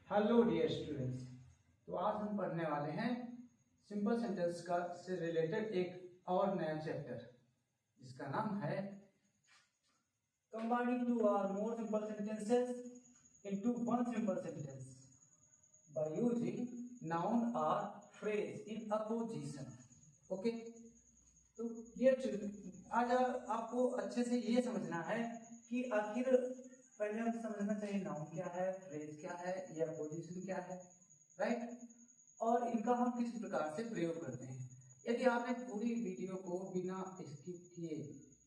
Hello dear students. तो आज हम पढ़ने वाले हैं सिंपल सेंटेंस का से रिलेटेड एक और नया चैप्टर जिसका नाम है कंबाइनिंग टू और more simple sentences into one simple sentence by using noun और फ्रेज इन अपोजिशन। ओके, तो डियर आज आपको अच्छे से ये समझना है कि आखिर पहले हमें समझना चाहिए नाउन क्या है, फ्रेज क्या है, या पोजीशन क्या है, राइट, और इनका हम किस प्रकार से प्रयोग करते हैं। यदि आपने पूरी वीडियो को बिना स्किप किए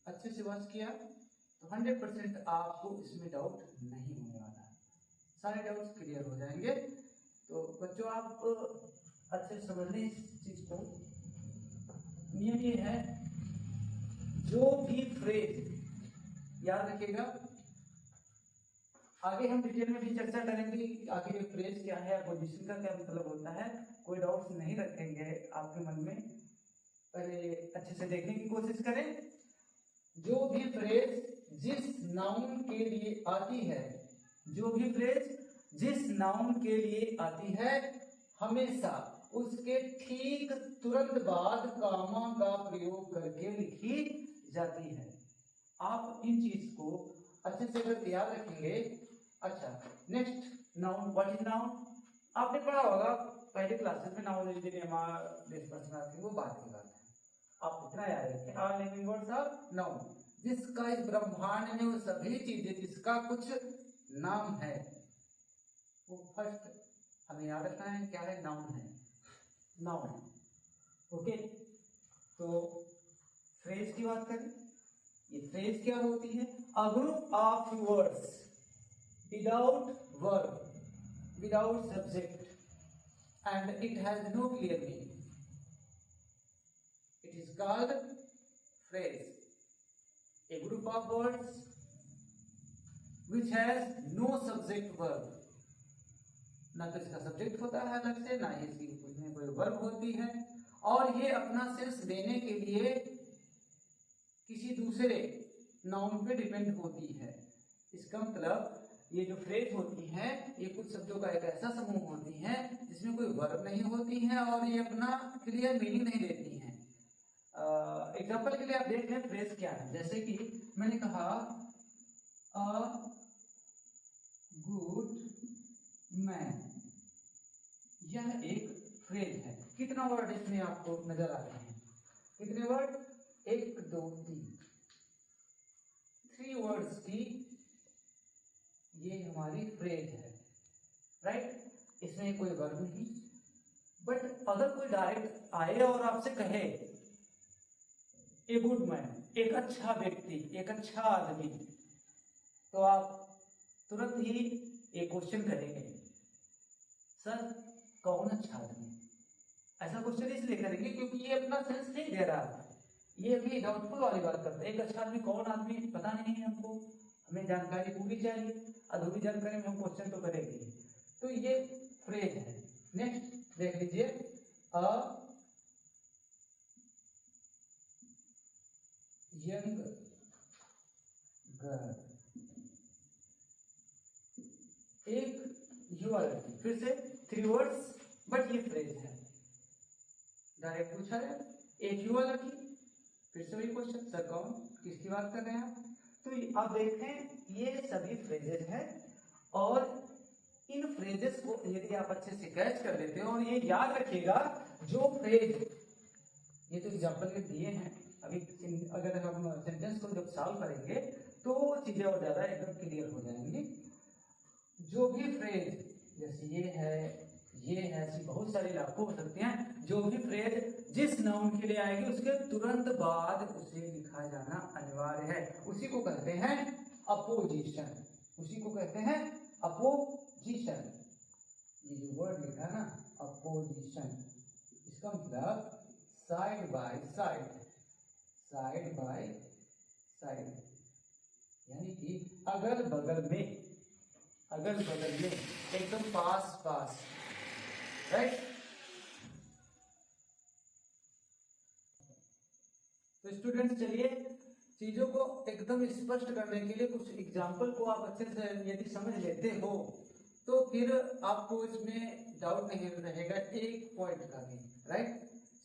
अच्छे से वॉच किया तो 100% आपको इसमें डाउट नहीं होने वाला है, सारे डाउट्स क्लियर हो जाएंगे। तो बच्चों आप अच्छे से समझ लें इस चीज को। नियम ये है, जो भी फ्रेज याद रखिएगा, आगे हम डिटेल में भी चर्चा करेंगे कि आखिर ये फ्रेज क्या है, पोजीशन का क्या मतलब होता है। कोई डाउट्स नहीं रखेंगे आपके मन में, पहले अच्छे से देखने की कोशिश करें। जो भी फ्रेज जिस नाउन के लिए आती है, जो भी फ्रेज जिस नाउन के लिए आती है, हमेशा उसके ठीक तुरंत बाद कामा का प्रयोग करके लिखी जाती है। आप इन चीज को अच्छे से अगर याद रखेंगे। अच्छा, next noun, what is noun? आपने पढ़ा होगा पहले क्लासेस में, noun is the name of this personality, वो बात की बात है। आप इतना याद रखें, all naming words are noun, जिसका इस ब्रह्मांड में वो सभी चीजें जिसका कुछ नाम है, वो फर्स्ट हमें याद रखना है क्या है, नाउन है, नाउन। ओके, तो फ्रेज की बात करें, ये फ्रेज क्या होती है? A group of words without verb, without subject, and it has no clear meaning. It is called phrase. A group of words which has no subject verb. ना तो इसका सब्जेक्ट होता है अलग से, ना ही इसकी उसमें कोई वर्ब होती है, और ये अपना सेंस देने के लिए किसी दूसरे नाउन पे डिपेंड होती है। इसका मतलब ये जो फ्रेज होती है, ये कुछ शब्दों का एक ऐसा समूह होती है जिसमें कोई वर्ब नहीं होती है और ये अपना क्लियर मीनिंग नहीं देती है। एग्जांपल के लिए आप देख लें फ्रेज क्या है। जैसे कि मैंने कहा अ गुड मैन, यह एक फ्रेज है। कितना वर्ड इसमें आपको नजर आ रहे हैं? कितने वर्ड? 1 2 3 वर्ड्स की ये हमारी फ्रेज है, राइट। इसमें कोई वर्ब नहीं, बट अगर कोई डायरेक्ट आए और आपसे कहे ए गुड मैन, एक अच्छा व्यक्ति, एक अच्छा आदमी, तो आप तुरंत ही एक क्वेश्चन करेंगे, सर कौन अच्छा आदमी? ऐसा क्वेश्चन इसलिए करेंगे क्योंकि ये अपना सेंस नहीं दे रहा है, ये भी डाउटफुल वाली बात करता है। एक अच्छा आदमी कौन आदमी पता नहीं है हमको, हमें जानकारी पूरी चाहिए, अधूरी जानकारी में हम क्वेश्चन तो करेंगे। तो ये फ्रेज है। नेक्स्ट देख लीजिए, अ यंग गर्ल, एक युवा लड़की। फिर से 3 वर्ड्स, बट ये फ्रेज है। डायरेक्ट पूछा है एक युवा लड़की, फिर से वही क्वेश्चन, सर कौन, किसकी बात कर रहे हैं आप? तो आप देखें ये सभी फ्रेजेस हैं, और इन फ्रेजेस को यदि आप अच्छे से कैच कर लेते हो, और ये याद रखिएगा, जो फ्रेज, ये तो एग्जांपल के दिए हैं, अभी अगर हम सेंटेंस को जब सॉल्व करेंगे तो चीजें और ज्यादा एकदम क्लियर हो जाएंगी। जो भी फ्रेज, जैसे ये है, ऐसी बहुत सारी लाखों हो सकती हैं, जो भी फ्रेज जिस नाउन के लिए आएगी उसके तुरंत बाद उसे लिखा जाना अनिवार्य है। उसी को कहते हैं अपोजिशन, उसी को कहते हैं अपोजिशन। ये जो वर्ड लिखा है ना अपोजिशन, इसका मतलब side by side, side by side, यानी कि अगल बगल में, अगल बगल में, एकदम पास पास, राइट। तो स्टूडेंट्स चलिए चीजों को एकदम स्पष्ट करने के लिए कुछ एग्जाम्पल को आप अच्छे से यदि समझ लेते हो तो फिर आपको इसमें डाउट नहीं रहेगा एक पॉइंट का भी, राइट।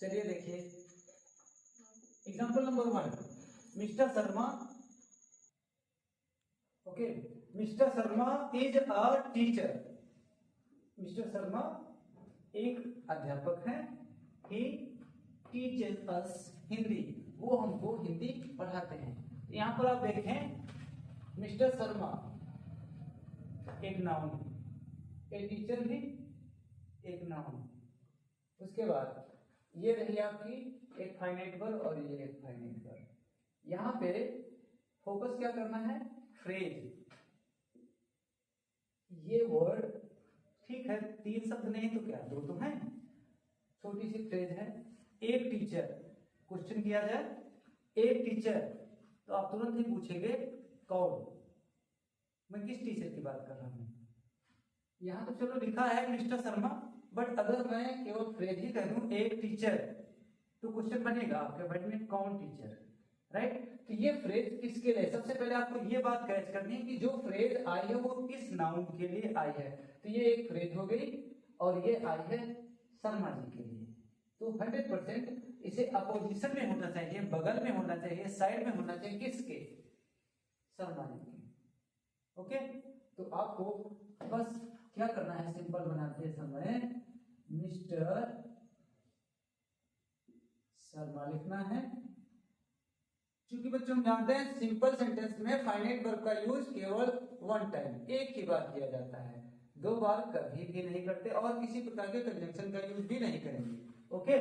चलिए देखिए example number 1, mister Sharma, okay, mister Sharma is a teacher. Mister Sharma एक अध्यापक है, ही टीचेस अस हिंदी, वो हमको हिंदी पढ़ाते हैं। यहाँ पर आप देखें मिस्टर शर्मा एक नाउन, ए टीचर भी एक नाउन, उसके बाद ये रही आपकी एक फाइनाइट वर्ब और ये एक फाइनाइट वर्ब। यहाँ पे फोकस क्या करना है, फ्रेज। ये वर्ड ठीक है 3 शब्द नहीं तो क्या 2 तो हैं, छोटी सी फ्रेज है। एक टीचर, क्वेश्चन किया जाए एक टीचर तो आप तुरंत ही पूछेंगे कौन, मैं किस टीचर की बात कर रहा हूँ। यहाँ तो चलो लिखा है मिस्टर शर्मा, बट अगर मैं केवल फ्रेज ही कह दूं एक टीचर तो क्वेश्चन बनेगा आपके माइंड में कौन टीचर, राइट। तो ये फ्रेज किसके लिए, सबसे पहले आपको ये बात कैच करनी है कि जो फ्रेज आई है वो किस नाउन के लिए आई है। तो ये एक फ्रेज हो गई और ये आई है शर्मा जी के लिए। तो 100% इसे अपोजिशन में होना चाहिए, बगल में होना चाहिए, साइड में होना चाहिए, किसके, शर्मा जी के। ओके, तो आपको बस क्या करना है, सिंपल बनाते समय मिस्टर शर्मा लिखना है। क्योंकि बच्चों हम जानते हैं सिंपल सेंटेंस में फाइनाइट वर्ब का यूज केवल 1 टाइम, एक ही बार किया जाता है, 2 बार कभी भी नहीं करते और किसी प्रकार के कंजंक्शन का यूज भी नहीं करेंगे। ओके,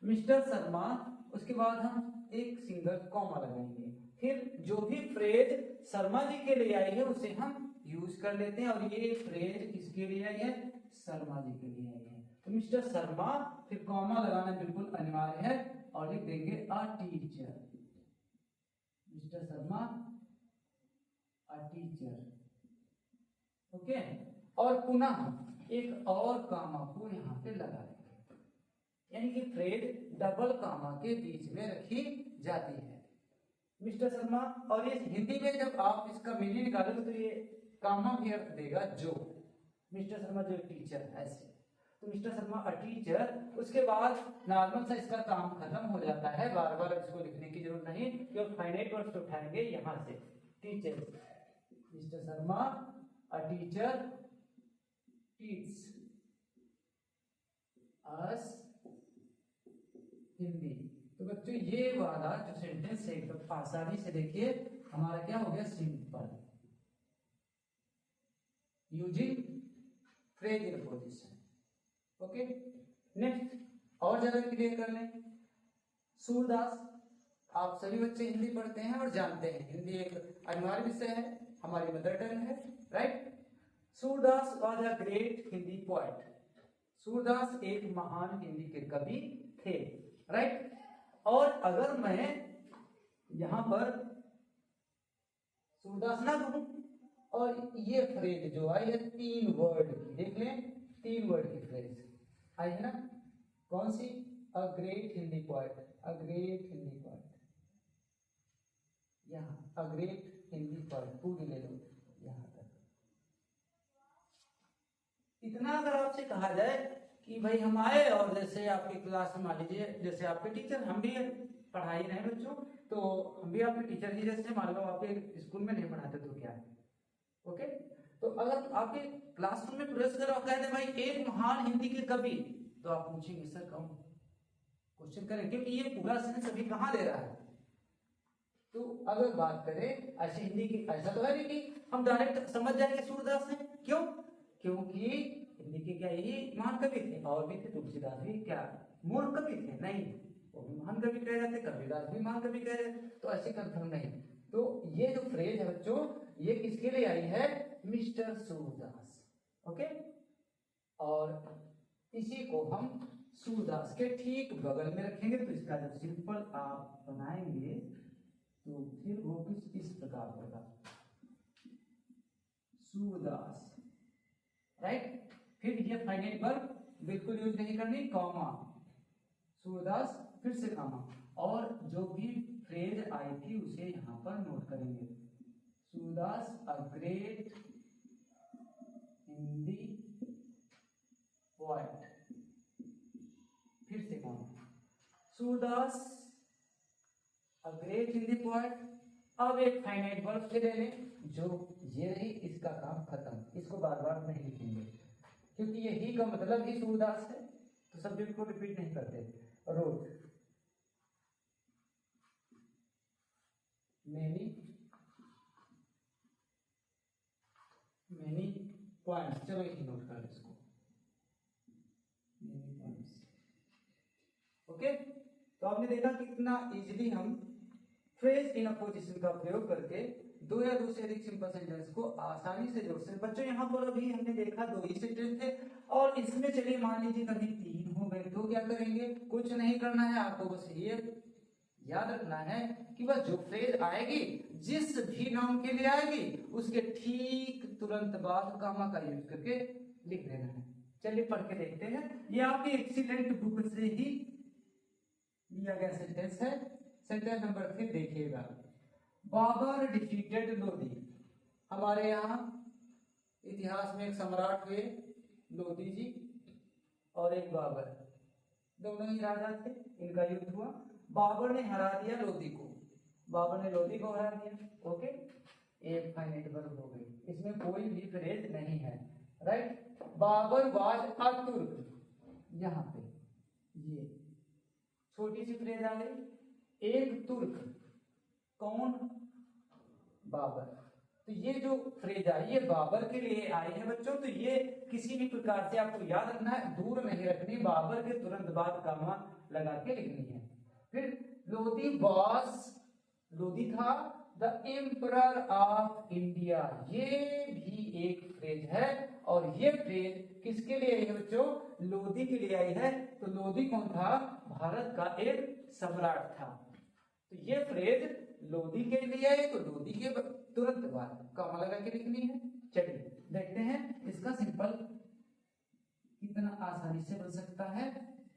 मिस्टर शर्मा, उसके बाद हम एक सिंगल कॉमा लगाएंगे, फिर जो भी फ्रेज शर्मा जी के लिए आई है उसे हम यूज कर लेते हैं और ये फ्रेज किसके लिए आई है, शर्मा जी के लिए आई है। तो मिस्टर शर्मा फिर कॉमा लगाना बिल्कुल अनिवार्य है और लिख देंगे a teacher, mister Sharma a teacher. Okay, और पुनः एक और कामा को यहाँ पे लगा देंगे, यानी कि फ्रेज डबल कामा के बीच में रखी जाती है, मिस्टर शर्मा। और ये हिंदी में जब आप इसका मीनिंग निकालोगे तो ये कामा भी अर्थ देगा जो, मिस्टर शर्मा जो टीचर, ऐसे। तो मिस्टर शर्मा अ टीचर, उसके बाद नॉर्मल सा इसका काम खत्म हो जाता है, बार बार इसको लिखने की जरूरत नहीं, केवल फाइनाइट वर्ड्स उठाएंगे यहां से, teacher, mister Sharma a teacher teach us Hindi. तो बच्चों ये वाला जो सेंटेंस है एकदम आसानी से देखिए हमारा क्या हो गया, simple, using phrase in position. Okay, next और ज्यादा क्लियर कर लें, सूरदास, आप सभी बच्चे हिंदी पढ़ते हैं और जानते हैं हिंदी एक अनिवार्य विषय है, हमारी मदर टंग है, right. Surdas was a great Hindi poet, Surdas एक महान हिंदी के कवि थे, राइट। और अगर मैं यहां पर सूरदास ना कहूं और ये फ्रेज जो आई है 3 वर्ड की, देख लें 3 वर्ड की फ्रेज आई है ना, कौन सी, a great Hindi poet, a great Hindi poet, यहाँ अ ग्रेट हिंदी पोएट पूरी ले लो यहाँ तक। इतना अगर आपसे कहा जाए कि भाई हम आए और जैसे आपकी क्लास में मान लीजिए जैसे आपके टीचर, हम भी पढ़ा ही रहे हैं बच्चों, तो हम भी आपके टीचर जी जैसे मान लो आपके स्कूल में नहीं पढ़ाते तो क्या, ओके। तो अगर आपके क्लासरूम में प्रवेश करो और कहते भाई एक महान हिंदी के कवि, तो आप पूछेंगे सर कौन, क्वेश्चन करें, क्योंकि ये पूरा सेंस अभी कहाँ दे रहा है। तो अगर बात करें ऐसे हिंदी की, ऐसा तो है नहीं कि हम डायरेक्ट समझ जाएंगे सूरदास हैं, क्यों, क्योंकि हिंदी के क्या यही महान कवि थे, और भी थे, तुलसीदास भी क्या मूर्ख कवि थे, नहीं, वो भी महान कवि कह रहे थे, कबीरदास भी महान कवि कह रहे, तो ऐसे कंफर्म नहीं। तो ये जो फ्रेज है बच्चों ये किसके लिए आई है, मिस्टर सूरदास, ओके। और इसी को हम सूरदास के ठीक बगल में रखेंगे, तो इसका जब सिंपल आप बनाएंगे तो फिर वो कुछ इस प्रकार होगा, सूरदास, राइट। फिर ये फाइनाइट वर्ब बिल्कुल यूज नहीं करनी, कॉमा, सूरदास फिर से कॉमा, और जो भी फ्रेज आई थी उसे यहाँ पर नोट करेंगे, सूरदास अ ग्रेट हिंदी पोएट। फिर से कौन? सूरदास, अ ग्रेट हिंदी पोएट। अब एक फाइनाइट वर्ब से ले लें, जो ये रही, इसका काम खत्म, इसको बार बार नहीं लिखेंगे क्योंकि ये ही का मतलब ही सूरदास है, तो सब्जेक्ट को रिपीट नहीं करते। रोट मैनी पॉइंट्स, चलो ये नोट कर इसको, मैनी पॉइंट्स। ओके, तो आपने देखा कितना इजीली हम फ्रेज इन अपोजिशन का प्रयोग करके दो या दो से अधिक सिंपल सेंटेंस को आसानी से जोड़ सकते। बच्चों यहाँ पर अभी हमने देखा दो ही सेंटेंस थे और इसमें चलिए मान लीजिए कभी तीन हो गए तो क्या करेंगे? कुछ नहीं करना है आपको, बस ये याद रखना है कि वह जो फ्रेज आएगी, जिस भी नाउन के लिए आएगी, उसके ठीक तुरंत बाद कामा का यूज करके लिख देना है। चलिए पढ़ के देखते हैं। ये आपकी एक्सीलेंट बुक से ही लिया गया सेंटेंस है। सेंटेंस नंबर 3 देखिएगा। बाबर डिफीटेड लोधी। हमारे यहाँ इतिहास में एक सम्राट हुए, लोधी जी और एक बाबर, दोनों ही राजा थे, इनका युद्ध हुआ। बाबर ने हरा दिया लोधी को, बाबर ने लोधी को हरा दिया। ओके, एक फाइनाइट वर्ब हो गई, इसमें कोई भी फ्रेज नहीं है, राइट। बाबर वाज अ तुर्क, यहाँ पे ये छोटी सी फ्रेज आ गई, एक तुर्क, कौन? बाबर। तो ये जो फ्रेज आई ये बाबर के लिए आई है बच्चों, तो ये किसी भी प्रकार से आपको याद रखना है, दूर नहीं रखनी, बाबर के तुरंत बाद कामा लगा के लिखनी है। फिर लोधी बॉस, लोधी था द एम्परर ऑफ इंडिया, ये भी एक फ्रेज है और ये फ्रेज किसके लिए आई है बच्चों? लोधी के लिए आई है। तो लोधी कौन था? भारत का एक सम्राट था। तो ये फ्रेज लोधी के लिए है, तो लोधी के तुरंत बाद कामा लगा के लिखनी है। चलिए देखते हैं इसका सिंपल कितना आसानी से बन सकता है,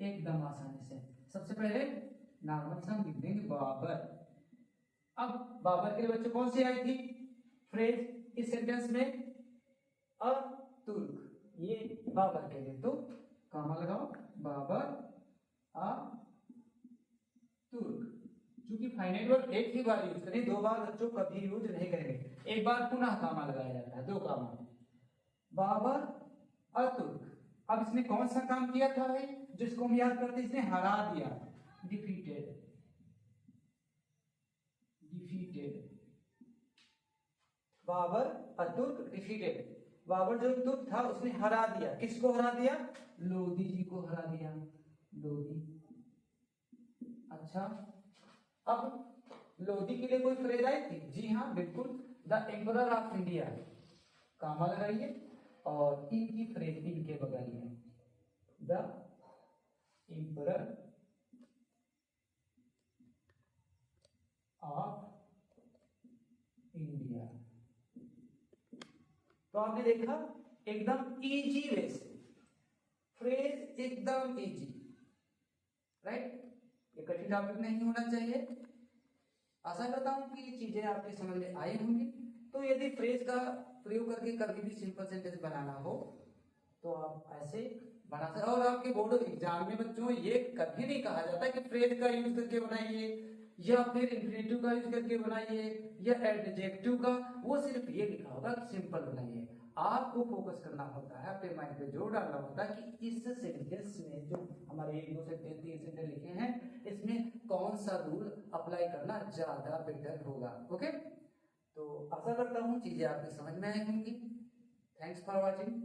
एकदम आसानी से। सबसे पहले नॉर्मल सा लिख देंगे बाबर। अब बाबर के लिए बच्चों कौन सी आई थी फ्रेज इस सेंटेंस में? अ तुर्क, ये बाबर के लिए, तो कामा लगाओ, बाबर अ तुर्क। क्योंकि फाइनाइट वर्ब एक ही बार यूज करें, दो बार बच्चों कभी यूज नहीं करेंगे, एक बार पुनः कामा लगाया जाता है, दो कामा। बाबर अ तुर्क। अब इसने कौन सा काम किया था भाई, जिसको हम याद करते हैं? इसने हरा दिया, डिफीटेड, डिफीटेड। बाबर अ तुर्क डिफीटेड, बाबर जो तुर्क था उसने हरा दिया, किसको हरा दिया? लोधी जी को हरा दिया, लोधी। अच्छा, अब लोधी के लिए कोई फ्रेज आई थी? जी हाँ बिल्कुल, द एम्परर ऑफ इंडिया, कामा लगाइए और इनकी फ्रेज इनके बगल में, द एम्परर ऑफ इंडिया। तो आपने देखा एकदम इजी वे से फ्रेज, एकदम इजी, राइट। ये कठिन टॉपिक नहीं होना चाहिए। आशा करता हूं कि ये चीजें आपके समझ में आई होंगी। तो यदि फ्रेज का प्रयोग करके कभी भी सिंपल सेंटेंस बनाना हो तो आप ऐसे बना सकते। और आपके बोर्ड एग्जाम में बच्चों ये कभी नहीं कहा जाता कि फ्रेज का यूज करके बनाइए या फिर इंफिनिटिव का यूज करके बनाइए या एडजेक्टिव का, वो सिर्फ ये लिखा होगा कि सिंपल बनाइए। आपको फोकस करना होता है, अपने माइंड पे जोर डालना होता है कि इस सेंटेंस में जो हमारे 1 2 सेंटेंस 3 सेंटेंस लिखे हैं, इसमें कौन सा रूल अप्लाई करना ज्यादा बेटर होगा। ओके, तो आशा करता हूँ चीजें आपकी समझ में आई होंगी। Thanks for watching.